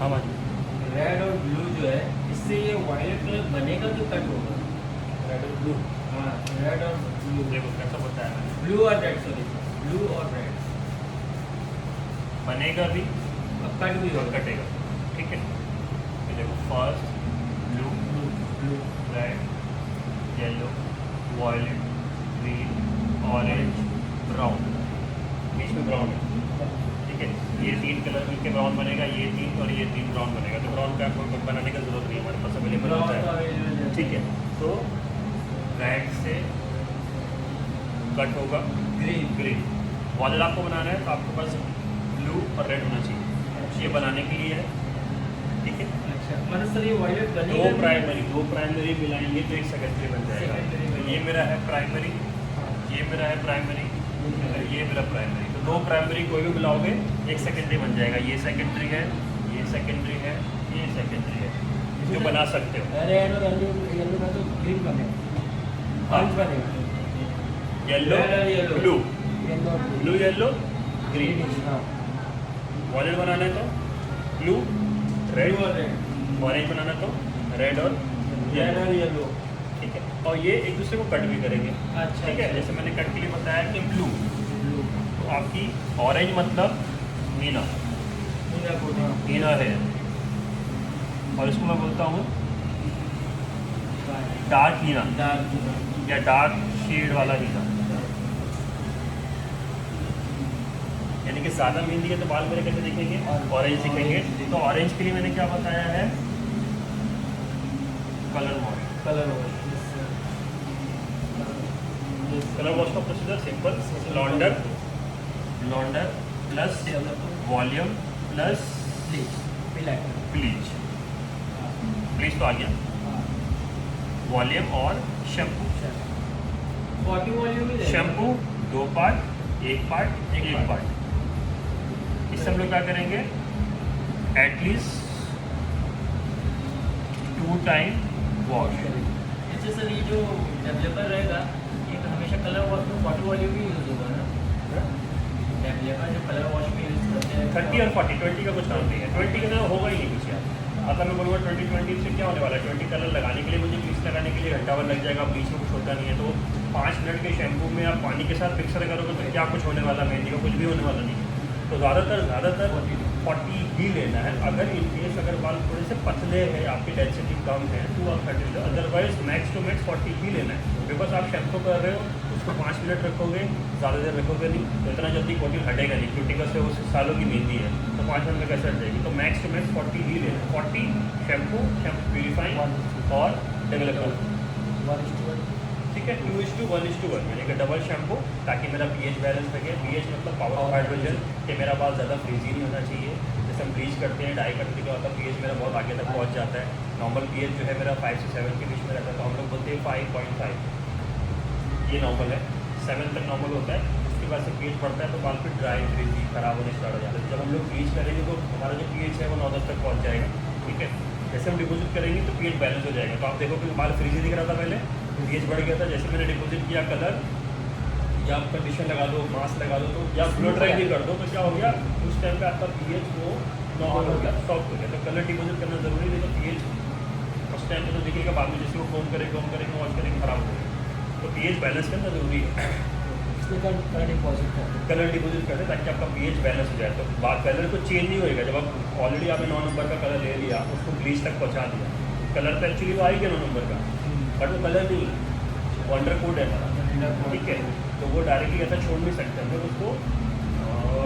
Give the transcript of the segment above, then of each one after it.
हाँ भाई, रेड और ब्लू जो है, इससे ये वायलेट कलर बनेगा कि कट होगा? रेड और ब्लू हाँ, रेड और ब्लू, देखो कैसा बताया मैंने, ब्लू और रेड, सॉरी, ब्लू और रेड, बनेगा भी अब कट भी और होगा। कटेगा। ठीक है, ये देखो first blue, blue, red, yellow, violet, green, orange, brown, बीच में ब्राउन है। ठीक है, ये 3 कलर मिलके ब्राउन बनेगा, ये 3 और ये 3 ब्राउन बनेगा। तो ब्राउन का आपको बनाने की जरूरत नहीं है, हमारे पास अवेलेबल होता है। ठीक है, तो रेड से कट होगा ग्रीन, ग्रीन। वॉलेट आपको बनाना है तो आपके पास ब्लू और रेड होना चाहिए, ये बनाने के लिए है। ठीक है, अच्छा, मतलब सर ये वायलेट दो बनेगा? प्राइमरी मिलाएंगे तो एक सेकेंडरी बन जाएगा। Secondary तो ये मेरा है प्राइमरी, ये मेरा है प्राइमरी, ये मेरा प्राइमरी। तो 2 प्राइमरी कोई भी मिलाओगे एक सेकेंडरी बन जाएगा। ये सेकेंडरी है, ये सेकेंडरी है, ये सेकेंडरी है, जो बना सकते हो। रेड और येलो का तो ग्रीन बनेगा, हाँ, ऑरेंज बनेगा, येलो Red और yellow। ब्लू, येलो और ब्लू येलो ग्रीन। हाँ, वॉलेट बनाना है तो ब्लू रेड, ब्लू और रेड, ऑरेंज बनाना तो रेड और रेड और येलो। ठीक है, और ये एक दूसरे को कट भी करेंगे। अच्छा, ठीक है, जैसे मैंने कट के लिए बताया कि ब्लू, ब्लू, तो आपकी ऑरेंज मतलब मीना, नीला कोटिंग, हीना है, और इसको मैं बोलता हूँ डार्क हीना डार्क, या डार्क शेड वाला हीना। यानी कि ज़्यादा मेहंदी है तो बाल मेरे कैसे दिखेंगे, ऑरेंज दिखेंगे। तो ऑरेंज के लिए मैंने क्या बताया है, colour wash. Colour colour wash का procedure simple, launder plus volume plus bleach, bleach तो आ गया, वॉल्यूम और शैम्पू। 40 वॉल्यूम ही शैम्पू 2 पार्ट, 1 पार्ट, 1 पार्ट। इससे हम लोग क्या करेंगे, एटलीस्ट 2 टाइम वॉश। अच्छा सर, ये जो डेवलपर रहेगा ये तो हमेशा कलर वॉश में 40 वॉल्यूम ही यूज़ होगा ना? डेवलपर जो कलर वॉश में यूज़ करते हैं 30 और 40, 20 का कुछ काम नहीं है। 20 के अंदर होगा ही नहीं कुछ यार। अगर मैं बोलूँगा 20 से क्या होने वाला है, 20 कलर लगाने के लिए मुझे ब्लीच लगाने के लिए घंटा भर लग जाएगा, बीच में कुछ होता नहीं है। तो 5 मिनट के शैम्पू में आप पानी के साथ मिक्सर करोगे तो क्या कुछ होने वाला, मेहंदी का कुछ भी होने वाला नहीं है। तो ज़्यादातर 40 ही लेना है। अगर इन केस अगर बाल थोड़े से पतले हैं, आपकी डेंसिटी कम है तो आप 30 लो, अदरवाइज मैक्स टू मैक्स 40 ही लेना है। बिकॉज आप शैम्पू कर रहे हो, उसको 5 मिनट रखोगे, ज़्यादा देर रखोगे नहीं तो इतना जल्दी कोटिंग हटेगा नहीं, क्योंकि बस वो सालों की मेहंदी है तो 5 मिनट में कैसे हट जाएगी। तो मैक्स टू मैक्स 40 ही लेना है। 40 शैम्पू प्यूरीफाइंग और डेवलपर। ठीक है, 2:1:1 यानी कि डबल शैम्पू, ताकि मेरा pH बैलेंस रखे। pH मतलब पावर ऑफ हाइड्रोजन, कि मेरा बाल ज़्यादा फ्रीजी नहीं होना चाहिए। जैसे हम ब्लीच करते हैं, डाई करते हैं, क्या होता है pH मेरा बहुत आगे तक पहुंच जाता है। नॉर्मल pH जो है मेरा 5 से 7 के बीच में रहता है, तो हम लोग बोलते हैं 5.5 ये नॉर्मल है। 7 तक नॉर्मल होता है, उसके बाद से pH बढ़ता है तो बाल फिर ड्राई फ्रीजी खराब होने स्टार्ट हो जाता है। जब हम लोग ब्लीच करेंगे तो हमारा जो pH है वो 9-10 तक पहुँच जाएगा। ठीक है, जैसे हम डिपोजिट करेंगे तो pH बैलेंस हो जाएगा। तो आप देखो कि बाल फ्रीजी दिख रहा था पहले, pH बढ़ गया था। जैसे मैंने डिपोजिट किया कलर या आप कंडीशन लगा दो, मास्क लगा दो तो या फ्लो ड्राई भी कर दो तो क्या हो गया, उस टाइम पे आपका pH वो नॉर्मल हो गया, सॉफ्ट हो गया। तो कलर डिपोजिट करना जरूरी नहीं, तो pH उस टाइम पे तो दिखेगा, बाद में जैसे वो कॉम करेंगे वॉश करेंगे खराब हो जाएगा। तो pH बैलेंस करना जरूरी है। कलर डिपोजिट कर दे ताकि आपका pH बैलेंस हो जाए। तो बात कलर तो चेंज नहीं होएगा। जब आप ऑलरेडी आपने 9 नंबर का कलर ले लिया, उसको ब्लीच तक पहुँचा दिया, कलर तो एक्चुअली वो आ ही गया 9 नंबर का, बट वो कलर नहीं है, वो अंडर कोट है हमारा। ठीक है, तो वो डायरेक्टली ऐसा छोड़ नहीं सकते, हमें उसको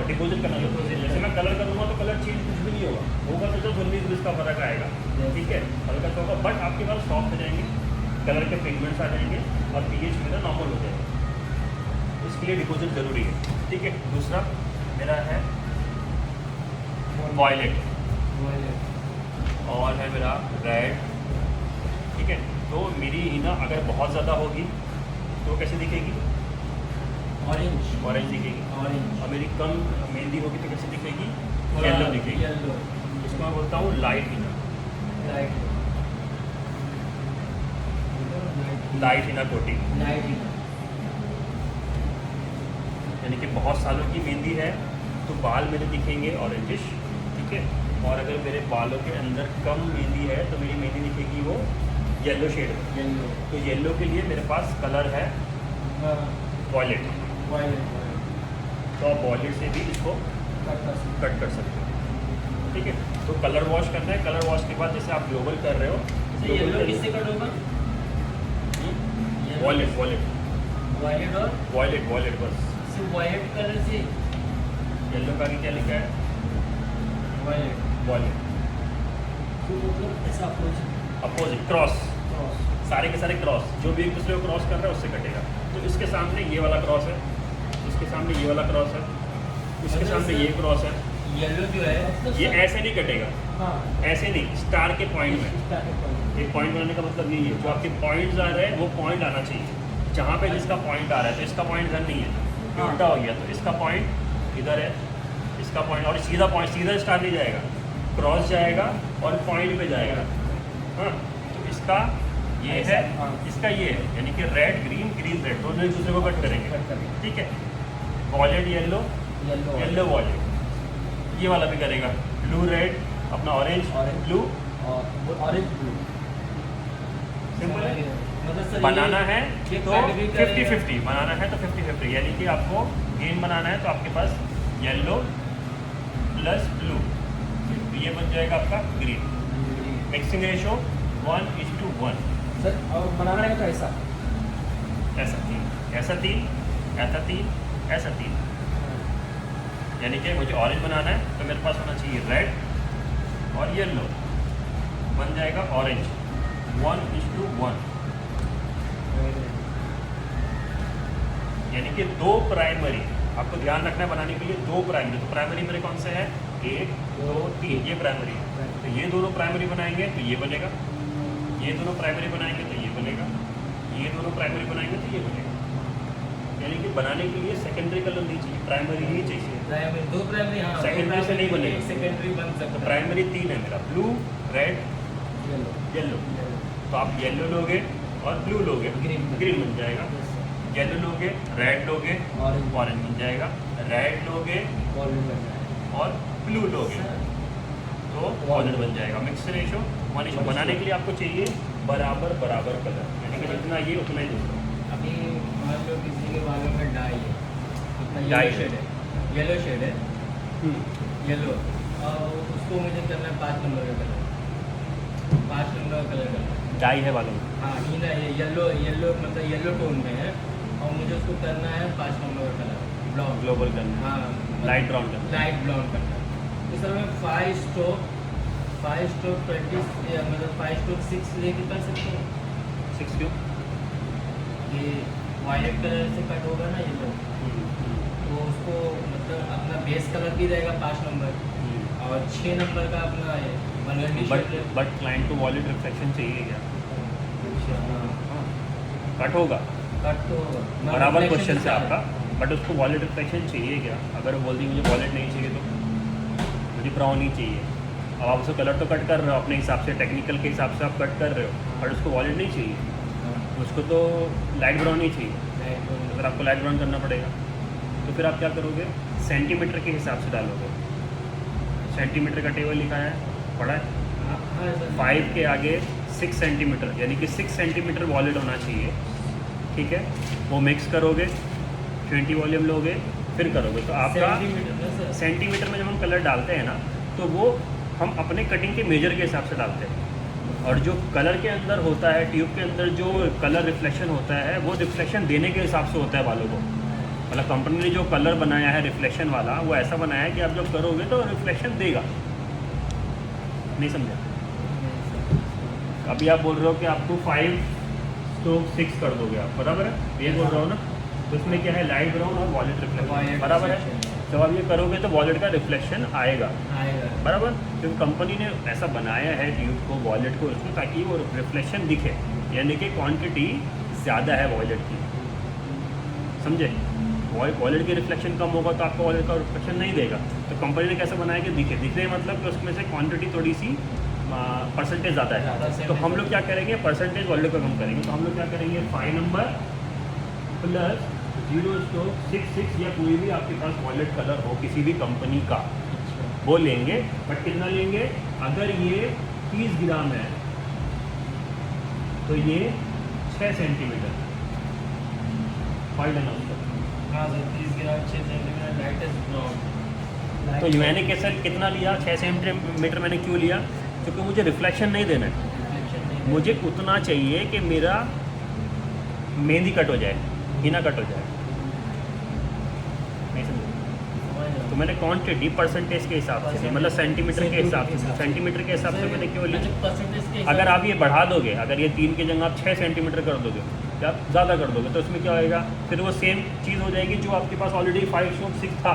डिपोजिट करना जरूरी है। जैसे मैं कलर करूँगा तो कलर चेंज कुछ भी नहीं होगा तो जो 19-20 का फर्क आएगा। ठीक है, हल्का सा होगा, बट आपके बाल सॉफ्ट हो जाएंगे, कलर के पिगमेंट्स आ जाएंगे और pH मेरा नॉर्मल हो जाएगा। इसके लिए डिपोजिट ज़रूरी है। ठीक है, दूसरा मेरा है वॉयलेट और है मेरा रेड। ठीक है, तो मेरी हीना अगर बहुत ज़्यादा होगी तो कैसे दिखेगी, ऑरेंज दिखेगी। और मेरी कम मेहंदी होगी तो कैसे दिखेगी, येलो दिखेगी। इसको मैं बोलता हूँ लाइट हीना, लाइट हीना कोटिंग। यानी कि बहुत सालों की मेहंदी है तो बाल मेरे दिखेंगे ऑरेंजिश। ठीक है, और अगर मेरे बालों के अंदर कम मेहंदी है तो मेरी मेहंदी दिखेगी वो येलो शेड में। येलो। तो येलो के लिए मेरे पास कलर है हाँ वॉलेट, वायलेट। तो आप वॉलेट से भी इसको कट कर सकते हो। ठीक है, तो कलर वॉश करना है। कलर वॉश के बाद जैसे आप ग्लोबल कर रहे हो, येलो किससे कट होगा? वॉलेट वॉलेट वायलेट और वॉलेट वॉलेट बस। सिर्फ वायलेट कलर से येलो का आगे क्या लिखा है? वायलेट। वॉलेट। तो मतलब ऐसा अपोजिट क्रॉस, क्रॉस। सारे के सारे क्रॉस, जो भी एक दूसरे को क्रॉस कर रहा है उससे कटेगा। तो इसके सामने ये वाला क्रॉस है, इसके सामने ये वाला क्रॉस है, इसके सामने ये क्रॉस है। येलो जो है ये ऐसे नहीं कटेगा, हाँ ऐसे नहीं, स्टार के पॉइंट में। एक पॉइंट बनाने का मतलब यही है, जो आपके पॉइंट्स आ रहे हैं वो पॉइंट आना चाहिए जहाँ पे जिसका पॉइंट आ रहा है। तो इसका पॉइंट इधर नहीं है, ये उल्टा हो गया, तो इसका पॉइंट इधर है, इसका पॉइंट, और सीधा पॉइंट, सीधा स्टार नहीं जाएगा, क्रॉस जाएगा और पॉइंट पे जाएगा। हाँ, तो इसका ये है, इसका ये है, यानी कि रेड ग्रीन, ग्रीन रेड, दोनों एक दूसरे को कट करेंगे। ठीक है, वॉलेट येलो, येलो वॉलेट, ये वाला भी करेगा, ब्लू रेड, अपना ऑरेंज ब्लू, और ऑरेंज ब्लू। सिंपल है। मतलब सर बनाना है ये तो category करेगा। 50-50 बनाना है तो 50-50, यानी कि आपको गेम बनाना है तो आपके पास येलो प्लस ब्लू, तो ये बन जाएगा आपका ग्रीन। Mixing ratio 1:1। सर और बनाना है तो ऐसा ऐसा 3, ऐसा 3, ऐसा 3, ऐसा 3। यानी कि मुझे ऑरेंज बनाना है तो मेरे पास होना चाहिए रेड और येलो, बन जाएगा ऑरेंज 1:1। यानी कि 2 प्राइमरी आपको ध्यान रखना है बनाने के लिए, 2 प्राइमरी। तो प्राइमरी मेरे कौन से हैं? 1 2 3, ये प्राइमरी है। तो ये दोनों प्राइमरी बनाएंगे तो ये बनेगा, ये दोनों प्राइमरी बनाएंगे तो ये बनेगा, ये दोनों प्राइमरी बनाएंगे तो ये बनेगा। यानी कि बनाने के लिए सेकेंडरी कलर नहीं चाहिए, प्राइमरी ही चाहिए। प्राइमरी, 2 प्राइमरी, हाँ सेकेंडरी से नहीं बनेगा। सेकेंडरी बन सकता तो है। प्राइमरी 3 है मेरा, ब्लू रेड येलो येलो। तो आप येलो लोगे और ब्लू लोगे, ग्रीन ग्रीन बन जाएगा। येलो लोगे, रेड लोगे, ऑरेंज ऑरेंज बन जाएगा। रेड लोगे वॉल्यूम बन रहा है। और ब्लू लोगे तो वॉलेट बन जाएगा। मिक्स रेशो 1:1 बनाने के लिए आपको चाहिए बराबर बराबर कलर, यानी कि जितना ये उतना ही दूसरा। अभी मान लो किसी के बालों में डाई है, डाई येलो शेड है, येलो शेड है, येलो, और उसको मुझे करना है 5 नंबर का कलर, 5 नंबर का कलर करना है। डाई है वालों में। हाँ ये ना, ये येलो येलो मतलब येलो टोन में है और मुझे उसको करना है 5 नंबर का कलर, ब्राउन। ग्लोबल करना, हाँ लाइट ब्राउन करना। लाइट ब्राउन करना है। तो सर मैं 5 स्ट्रोक 20 मतलब 5 स्ट्रोक 6 लेके कर सकते हैं। 6 क्यों? ये वायलेट कलर से कट होगा ना ये तो उसको मतलब अपना बेस कलर भी रहेगा 5 नंबर और 6 नंबर का अपना ये बर्गंडी शेड। बट क्लाइंट को वॉलेट रिफ्लेक्शन चाहिए क्या? कट होगा कट तो होगा बराबर क्वेश्चन से आपका, बट उसको वॉलेट रिफ्लेक्शन चाहिए क्या? अगर वो बोल दी मुझे वॉलेट नहीं चाहिए तो मुझे ब्राउन ही चाहिए। अब आप उसको कलर तो कट कर रहे हो अपने हिसाब से, टेक्निकल के हिसाब से आप कट कर रहे हो, बट उसको वॉलेट नहीं चाहिए, उसको तो लाइट ब्राउन ही चाहिए। तो फिर आपको लाइट ब्राउन करना पड़ेगा। तो फिर आप क्या करोगे? सेंटीमीटर के हिसाब से डालोगे। सेंटीमीटर का टेबल लिखा है, पढ़ा है? 5 के आगे 6 सेंटीमीटर, यानी कि 6 सेंटीमीटर वॉलेट होना चाहिए। ठीक है, वो मिक्स करोगे, 20 वॉल्यूम लोगे, फिर करोगे तो आपका सेंटीमीटर में जब हम कलर डालते हैं ना तो वो हम अपने कटिंग के मेजर के हिसाब से डालते हैं। और जो कलर के अंदर होता है, ट्यूब के अंदर जो कलर रिफ्लेक्शन होता है वो रिफ्लेक्शन देने के हिसाब से होता है बालों को। मतलब कंपनी ने जो कलर बनाया है रिफ्लेक्शन वाला, वो ऐसा बनाया है कि आप जब करोगे तो रिफ्लेक्शन देगा। नहीं समझा? अभी आप बोल रहे हो कि आपको 5 स्ट्रोक 6 कर दोगे आप, बराबर है? ये बोल रहा हो ना? तो इसमें क्या है? लाइट ब्राउन और वॉलेट रिफ्लेक्शन, बराबर है? जब आप ये करोगे तो वॉलेट का रिफ्लेक्शन आएगा, बराबर? क्योंकि कंपनी ने ऐसा बनाया है ट्यूब को, वॉलेट को, उसको, ताकि वो रिफ्लेक्शन दिखे, यानी कि क्वांटिटी ज़्यादा है वॉलेट की, समझे? वॉलेट की रिफ्लेक्शन कम होगा तो आपका वॉलेट का रिफ्लेक्शन नहीं देगा। तो कंपनी ने कैसे बनाया कि दिखे, दिखने मतलब कि उसमें से क्वांटिटी थोड़ी सी परसेंटेज ज़्यादा है। तो हम लोग क्या करेंगे? परसेंटेज वॉलेट का कम करेंगे। तो हम लोग क्या करेंगे? 5 नंबर प्लस 0 स्ट्रोक 6 या कोई भी आपके पास वॉलेट कलर हो किसी भी कंपनी का, वो लेंगे, बट कितना लेंगे? अगर ये 30 ग्राम है तो ये 6 सेंटीमीटर पढ़ लेना उसको। हाँ सर, 30 ग्राम 6 सेंटीमीटर लाइटेस्ट ब्राउन। तो मैंने कैसे कितना लिया? 6 सेंटीमीटर मैंने क्यों लिया? क्योंकि मुझे रिफ्लेक्शन नहीं देना है, रिफ्लेक्शन नहीं मुझे उतना चाहिए कि मेरा मेहंदी कट हो जाए, हीना कट हो जाए। नहीं समझे? समझ रहा तो हूँ। मैंने क्वांटिटी परसेंटेज के हिसाब से, मतलब सेंटीमीटर के हिसाब से, सेंटीमीटर के हिसाब से मैंने क्यों लिया? परसेंटेज के अगर आप ये बढ़ा दोगे, अगर ये 3 की जगह आप 6 सेंटीमीटर कर दोगे या आप ज़्यादा कर दोगे, तो इसमें क्या होएगा? फिर वो सेम चीज़ हो जाएगी जो आपके पास ऑलरेडी 5/6 था,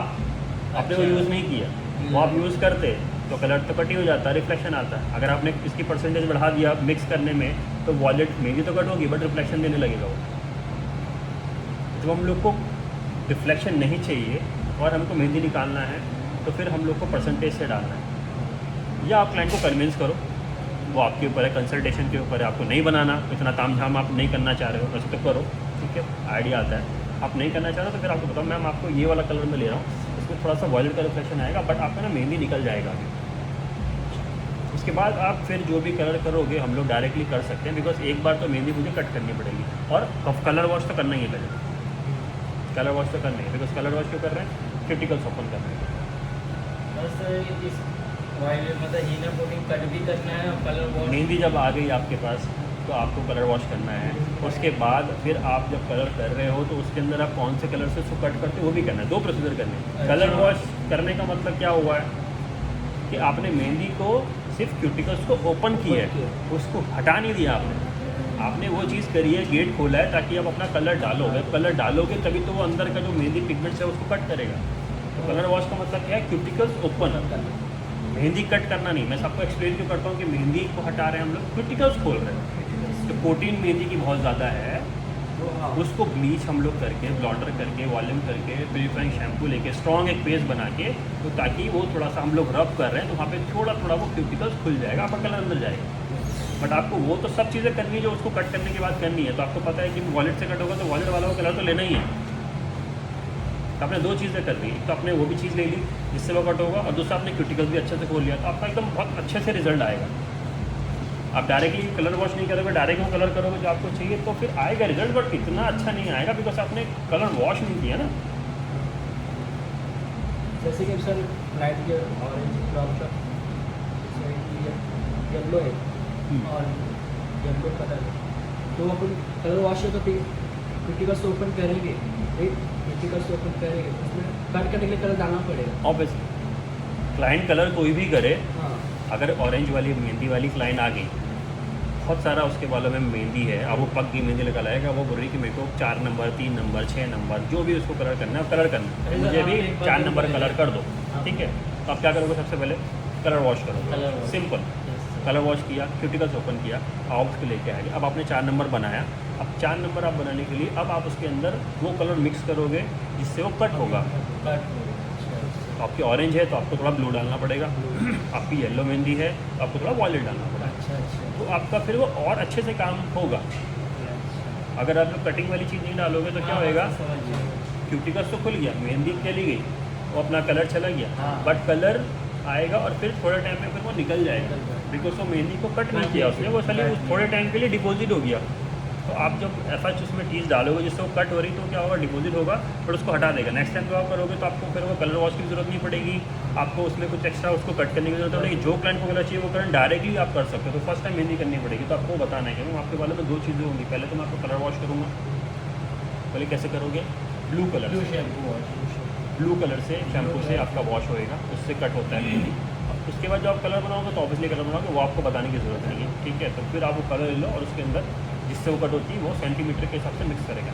आपने वो अच्छा। यूज़ नहीं किया, वो आप यूज़ करते तो कलर तो कट ही हो जाता, रिफ्लेक्शन आता है। अगर आपने इसकी परसेंटेज बढ़ा दिया मिक्स करने में, तो वॉलेट में भी तो कट होगी, बट रिफ्लेक्शन देने लगेगा वो। जब हम लोग को रिफ्लेक्शन नहीं चाहिए और हमको मेहंदी निकालना है, तो फिर हम लोग को परसेंटेज से डालना है। या आप क्लाइंट को कन्विंस करो, वो आपके ऊपर है, कंसल्टेशन के ऊपर है। आपको नहीं बनाना, इतना तामझाम आप नहीं करना चाह रहे हो, वैसे तो करो, ठीक है, आइडिया आता है। आप नहीं करना चाह रहे हो तो फिर आपको बताओ, मैम आपको ये वाला कलर में ले रहा हूँ, इसमें थोड़ा सा वॉयलेट का रिफ्लेक्शन आएगा, बट आपका ना मेहंदी निकल जाएगा अभी। उसके बाद आप फिर जो भी कलर करोगे हम लोग डायरेक्टली कर सकते हैं, बिकॉज एक बार तो मेहंदी मुझे कट करनी पड़ेगी, और कलर वॉश तो करना ही है पहले। कलर वॉश तो करना ही है, बिकॉज कलर वॉश क्यों कर रहे हैं? क्रिटिकल्स ओपन कर रहे हैं। बस इस वाइल मतलब हीना कोटिंग कट भी करना है और कलर वॉश। मेहंदी जब आ गई आपके पास तो आपको कलर वॉश करना है। उसके बाद फिर आप जब कलर कर रहे हो तो उसके अंदर आप कौन से कलर से उसको कट करते हो वो भी करना है। 2 प्रोसीजर करने हैं। अच्छा। कलर वॉश करने का मतलब क्या हुआ है कि आपने मेहंदी को सिर्फ क्यूटिकल्स को ओपन किया है, उसको हटा नहीं दिया आपने वो चीज़ करी है, गेट खोला है ताकि आप अपना कलर डालोगे। कलर डालोगे तभी तो वो अंदर का जो मेहंदी पिगमेंट्स है उसको कट करेगा। तो कलर वॉश का मतलब क्या है? क्यूटिकल्स ओपन, मेहंदी कट करना नहीं। मैं सबको एक्सप्लेन क्यों करता हूँ कि मेहंदी को हटा रहे हैं हम लोग, क्यूटिकल्स खोल रहे हैं। तो कोटिन मेहंदी की बहुत ज़्यादा है, उसको ब्लीच हम लोग करके, ब्लॉन्डर करके, वॉल्यूम करके, प्यूरिफाइंग शैम्पू लेके स्ट्रॉन्ग एक पेस्ट बना के, तो ताकि वो थोड़ा सा हम लोग रब कर रहे हैं तो वहाँ पे थोड़ा थोड़ा वो क्यूटिकल्स खुल जाएगा, आपका कलर अंदर जाएगा। बट आपको वो तो सब चीज़ें करनी है जो उसको कट करने के बाद करनी है। तो आपको पता है कि वॉलेट से कट होगा तो वॉलेट वाला वो कलर तो लेना ही है। तो आपने 2 चीज़ें कर ली, तो आपने वो भी चीज़ ले ली जिससे वो कट होगा, और दूसरा आपने क्यूटिकल्स भी अच्छे से खोल लिया, तो आपका एकदम बहुत अच्छे से रिजल्ट आएगा। आप डायरेक्टली कलर वॉश नहीं करोगे, डायरेक्ट वो कलर करोगे जो आपको चाहिए, तो फिर आएगा रिजल्ट, बट इतना अच्छा नहीं आएगा बिकॉज आपने कलर वॉश नहीं किया ना। जैसे कि सर लाइट के ऑरेंज ड्रॉप येलो है और येलो कलर है, तो अपन कलर वॉश है तो क्रिटिकल्स ओपन करेंगे, क्रिटिकल्स ओपन करेंगे, उसमें कट करने के लिए कलर डालना पड़ेगा। ऑब्वियसली क्लाइंट कलर कोई भी करे, हाँ अगर ऑरेंज वाली मेहंदी वाली क्लाइंट आ गई, बहुत सारा उसके बालों में मेहंदी है, अब वो पक गई मेहंदी लगा लाएगा, वो बोल रही कि मेरे को 4 नंबर 3 नंबर 6 नंबर जो भी उसको कलर करना है कलर करना है, मुझे भी 4 नंबर कलर कर दो, ठीक है। तो आप क्या करोगे? सबसे पहले कलर वॉश कलर करो, वॉश। सिंपल। कलर वॉश किया, क्यूटिकल्स ओपन किया, आप उसको लेके आ गए। अब आपने 4 नंबर बनाया, अब 4 नंबर आप बनाने के लिए अब आप उसके अंदर वो कलर मिक्स करोगे जिससे वो कट होगा। कट हो तो आपकी ऑरेंज है तो आपको थोड़ा ब्लू डालना पड़ेगा, आपकी येलो मेहंदी है तो आपको थोड़ा वॉयलेट डालना पड़ेगा, अच्छा अच्छा तो आपका फिर वो और अच्छे से काम होगा। अगर आप लोग कटिंग वाली चीज़ नहीं डालोगे तो क्या होएगा? समझ गया। क्यूटिकल्स तो खुल गया, मेहंदी चली गई, वो अपना कलर चला गया, हाँ। बट कलर आएगा और फिर थोड़े टाइम में फिर वो निकल जाएगा, बिकॉज वो मेहंदी को कट नहीं किया उसने, वो खाली उस थोड़े टाइम के लिए डिपॉजिट हो गया। तो आप जब ऐसा उसमें चीज़ डालोगे जिससे वो कट हो रही, तो क्या होगा? डिपॉजिट होगा, पर उसको हटा देगा। नेक्स्ट टाइम जब आप करोगे तो आपको फिर वो कलर वॉश की ज़रूरत नहीं पड़ेगी, आपको उसमें कुछ एक्स्ट्रा उसको कट करने की जरूरत पड़ेगी। जो क्लाइंट को कलर चाहिए वो कलर डायरेक्टली आप कर सकते हो। तो फर्स्ट टाइम मेहंदी करनी पड़ेगी, तो आपको बताना है कि मैम आपके बालों में 2 चीज़ें होंगी। पहले तो मैं आपको कलर वॉश करूँगा, पहले कैसे करोगे? ब्लू कलर ब्लू से, शैम्पू वॉश। ब्लू कलर से शैम्पू से आपका वॉश होएगा, उससे कट होता है मेहंदी। उसके बाद जब आप कलर बनाओगे तो ऑब्वियसली कलर बनाओगे, वो आपको बताने की ज़रूरत नहीं है, ठीक है। तो फिर आप वो कलर ले लो और उसके अंदर जिससे वो कट होती है वो सेंटीमीटर के हिसाब से मिक्स करेगा।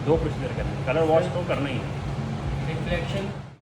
2 प्रोसीजर करना है, कलर वॉश तो करना ही है। रिफ्लेक्शन